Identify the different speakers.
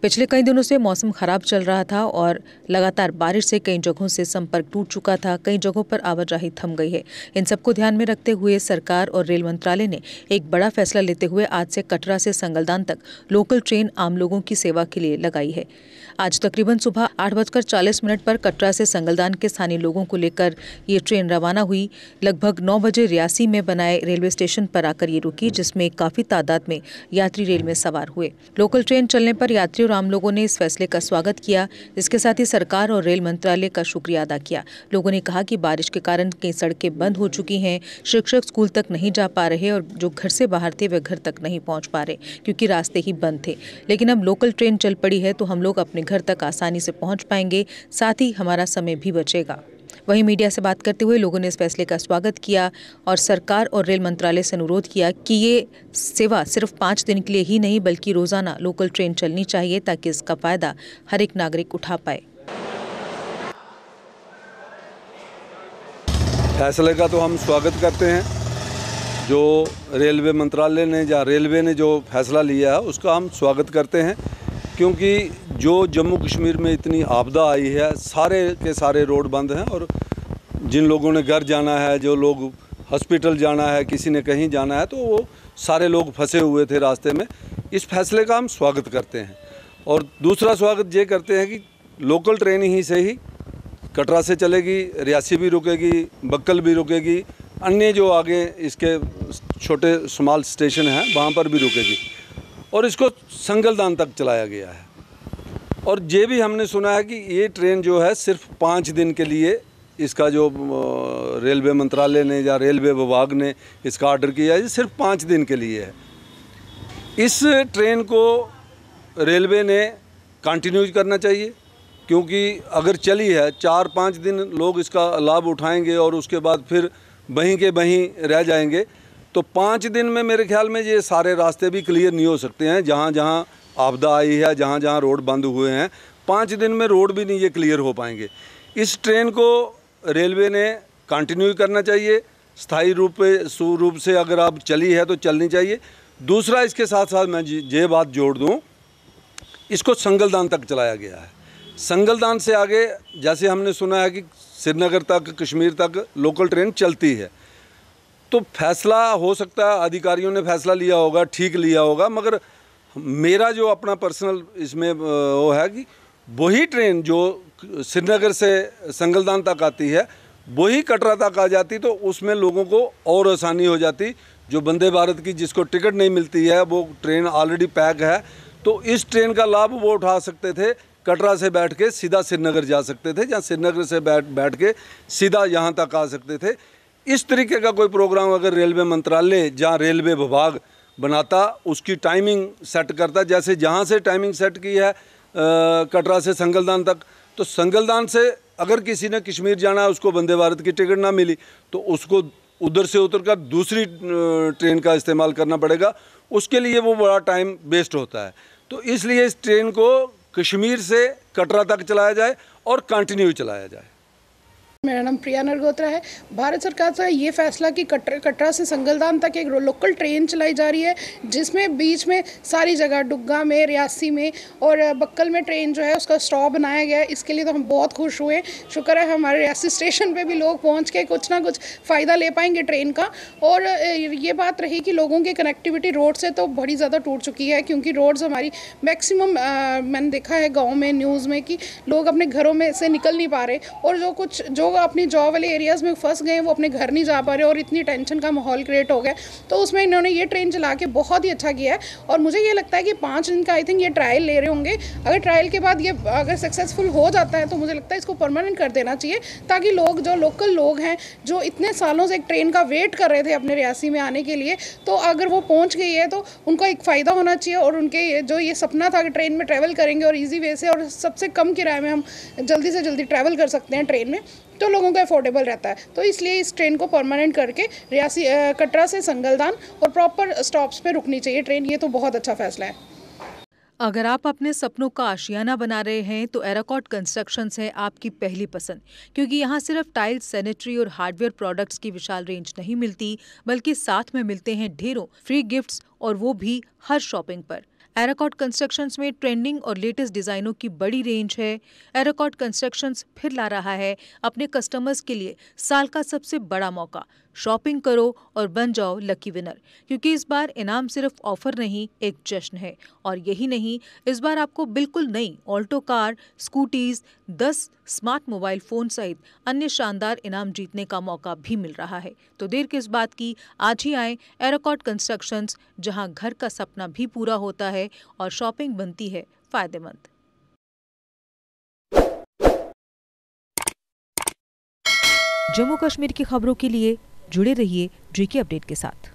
Speaker 1: पिछले कई दिनों से मौसम खराब चल रहा था और लगातार बारिश से कई जगहों से संपर्क टूट चुका था। कई जगहों पर आवाजाही थम गई है। इन सबको ध्यान में रखते हुए सरकार और रेल मंत्रालय ने एक बड़ा फैसला लेते हुए आज से कटरा से संगलदान तक लोकल ट्रेन आम लोगों की सेवा के लिए लगाई है। आज तकरीबन सुबह 8:40 पर कटरा से संगलदान के स्थानीय लोगों को लेकर ये ट्रेन रवाना हुई। लगभग 9 बजे रियासी में बनाए रेलवे स्टेशन पर आकर ये रुकी, जिसमें काफी तादाद में यात्री रेल में सवार हुए। लोकल ट्रेन चलने पर यात्री और आम लोगों ने इस फैसले का स्वागत किया। इसके साथ ही सरकार और रेल मंत्रालय का शुक्रिया अदा किया। लोगों ने कहा कि बारिश के कारण कई सड़कें बंद हो चुकी हैं, शिक्षक स्कूल तक नहीं जा पा रहे और जो घर से बाहर थे वे घर तक नहीं पहुंच पा रहे क्योंकि रास्ते ही बंद थे। लेकिन अब लोकल ट्रेन चल पड़ी है तो हम लोग अपने घर तक आसानी से पहुंच पाएंगे, साथ ही हमारा समय भी बचेगा। वहीं मीडिया से बात करते हुए लोगों ने इस फैसले का स्वागत किया और सरकार और रेल मंत्रालय से अनुरोध किया कि ये सेवा सिर्फ 5 दिन के लिए ही नहीं बल्कि रोजाना लोकल ट्रेन चलनी चाहिए ताकि इसका फायदा हर एक नागरिक उठा पाए।
Speaker 2: फैसले का तो हम स्वागत करते हैं। जो रेलवे मंत्रालय ने या रेलवे ने जो फैसला लिया है उसका हम स्वागत करते हैं, क्योंकि जो जम्मू कश्मीर में इतनी आपदा आई है, सारे के सारे रोड बंद हैं और जिन लोगों ने घर जाना है, जो लोग हॉस्पिटल जाना है, किसी ने कहीं जाना है, तो वो सारे लोग फंसे हुए थे रास्ते में। इस फैसले का हम स्वागत करते हैं। और दूसरा स्वागत ये करते हैं कि लोकल ट्रेन ही से ही कटरा से चलेगी, रियासी भी रुकेगी, बक्कल भी रुकेगी, अन्य जो आगे इसके छोटे स्मॉल स्टेशन हैं वहाँ पर भी रुकेगी और इसको संगलदान तक चलाया गया है। और ये भी हमने सुना है कि ये ट्रेन जो है सिर्फ 5 दिन के लिए, इसका जो रेलवे मंत्रालय ने या रेलवे विभाग ने इसका ऑर्डर किया है, ये सिर्फ 5 दिन के लिए है। इस ट्रेन को रेलवे ने कंटिन्यू करना चाहिए, क्योंकि अगर चली है 4-5 दिन लोग इसका लाभ उठाएंगे और उसके बाद फिर वहीं के वहीं रह जाएंगे, तो 5 दिन में मेरे ख्याल में ये सारे रास्ते भी क्लियर नहीं हो सकते हैं। जहाँ जहाँ आपदा आई है, जहाँ जहाँ रोड बंद हुए हैं, 5 दिन में रोड भी नहीं ये क्लियर हो पाएंगे। इस ट्रेन को रेलवे ने कंटिन्यू करना चाहिए, स्थायी रूप से अगर अब चली है तो चलनी चाहिए। दूसरा, इसके साथ साथ मैं ये बात जोड़ दूँ, इसको संगलदान तक चलाया गया है। संगलदान से आगे जैसे हमने सुना है कि श्रीनगर तक, कश्मीर तक लोकल ट्रेन चलती है, तो फैसला हो सकता है अधिकारियों ने फैसला लिया होगा, ठीक लिया होगा, मगर मेरा जो अपना पर्सनल इसमें वो है कि वही ट्रेन जो श्रीनगर से संगलदान तक आती है वही कटरा तक आ जाती तो उसमें लोगों को और आसानी हो जाती। जो वंदे भारत की जिसको टिकट नहीं मिलती है, वो ट्रेन ऑलरेडी पैक है, तो इस ट्रेन का लाभ वो उठा सकते थे। कटरा से बैठ के सीधा श्रीनगर जा सकते थे, या श्रीनगर से बैठ के सीधा यहाँ तक आ सकते थे। इस तरीके का कोई प्रोग्राम अगर रेलवे मंत्रालय या रेलवे विभाग बनाता, उसकी टाइमिंग सेट करता, जैसे जहाँ से टाइमिंग सेट की है कटरा से संगलदान तक, तो संगलदान से अगर किसी ने कश्मीर जाना है, उसको वंदे भारत की टिकट ना मिली तो उसको उधर से उतरकर दूसरी ट्रेन का इस्तेमाल करना पड़ेगा, उसके लिए वो बड़ा टाइम वेस्ट होता है। तो इसलिए इस ट्रेन को कश्मीर से कटरा तक चलाया जाए और कंटिन्यू चलाया जाए।
Speaker 3: मेरा नाम प्रिया नरगोत्रा है। भारत सरकार का ये फैसला कि कटरा से संगलदान तक एक लोकल ट्रेन चलाई जा रही है, जिसमें बीच में सारी जगह डुग्गा में, रियासी में और बक्कल में ट्रेन जो है उसका स्टॉप बनाया गया है। इसके लिए तो हम बहुत खुश हुए। शुक्र है हमारे रियासी स्टेशन पे भी लोग पहुंच के कुछ ना कुछ फ़ायदा ले पाएंगे ट्रेन का। और ये बात रही कि लोगों की कनेक्टिविटी रोड से तो बड़ी ज़्यादा टूट चुकी है, क्योंकि रोड्स हमारी मैक्सिमम मैंने देखा है गाँव में न्यूज़ में कि लोग अपने घरों में से निकल नहीं पा रहे, और जो अपनी जॉब वाले एरियाज़ में फंस गए वो अपने घर नहीं जा पा रहे और इतनी टेंशन का माहौल क्रिएट हो गया। तो उसमें इन्होंने ये ट्रेन चला के बहुत ही अच्छा किया है। और मुझे ये लगता है कि 5 दिन का आई थिंक ये ट्रायल ले रहे होंगे। अगर ट्रायल के बाद ये अगर सक्सेसफुल हो जाता है तो मुझे लगता है इसको परमानेंट कर देना चाहिए, ताकि लोग, जो लोकल लोग हैं जो इतने सालों से एक ट्रेन का वेट कर रहे थे अपने रियासी में आने के लिए, तो अगर वो पहुँच गई है तो उनको एक फ़ायदा होना चाहिए। और उनके जो ये सपना था कि ट्रेन में ट्रैवल करेंगे और ईजी वे से और सबसे कम किराए में हम जल्दी से जल्दी ट्रैवल कर सकते हैं ट्रेन में, तो लोगों को अफोर्डेबल रहता है। तो इसलिए इस ट्रेन को परमानेंट करके रियासी कटरा से संगलदान और प्रॉपर स्टॉप्स पे रुकनी चाहिए ट्रेन। ये तो बहुत अच्छा फैसला है।
Speaker 1: अगर आप अपने सपनों का आशियाना बना रहे हैं तो एराकॉट कंस्ट्रक्शंस है आपकी पहली पसंद, क्योंकि यहाँ सिर्फ टाइल्स, सैनिटरी और हार्डवेयर प्रोडक्ट्स की विशाल रेंज नहीं मिलती, बल्कि साथ में मिलते हैं ढेरों फ्री गिफ्ट्स, और वो भी हर शॉपिंग पर। एराकॉट कंस्ट्रक्शंस में ट्रेंडिंग और लेटेस्ट डिजाइनों की बड़ी रेंज है। एराकॉट कंस्ट्रक्शंस फिर ला रहा है अपने कस्टमर्स के लिए साल का सबसे बड़ा मौका। शॉपिंग करो और बन जाओ लकी विनर, क्योंकि इस बार इनाम सिर्फ ऑफर नहीं, एक जश्न है। और यही नहीं, इस बार आपको बिल्कुल नई Alto car, scooties, 10 smart mobile phone सहित अन्य शानदार इनाम जीतने का मौका भी मिल रहा है। तो देर किस बात की, आज ही आए एराकॉट कंस्ट्रक्शंस, जहां घर का सपना भी पूरा होता है और शॉपिंग बनती है फायदेमंद। जम्मू कश्मीर की खबरों के लिए जुड़े रहिए GK अपडेट के साथ।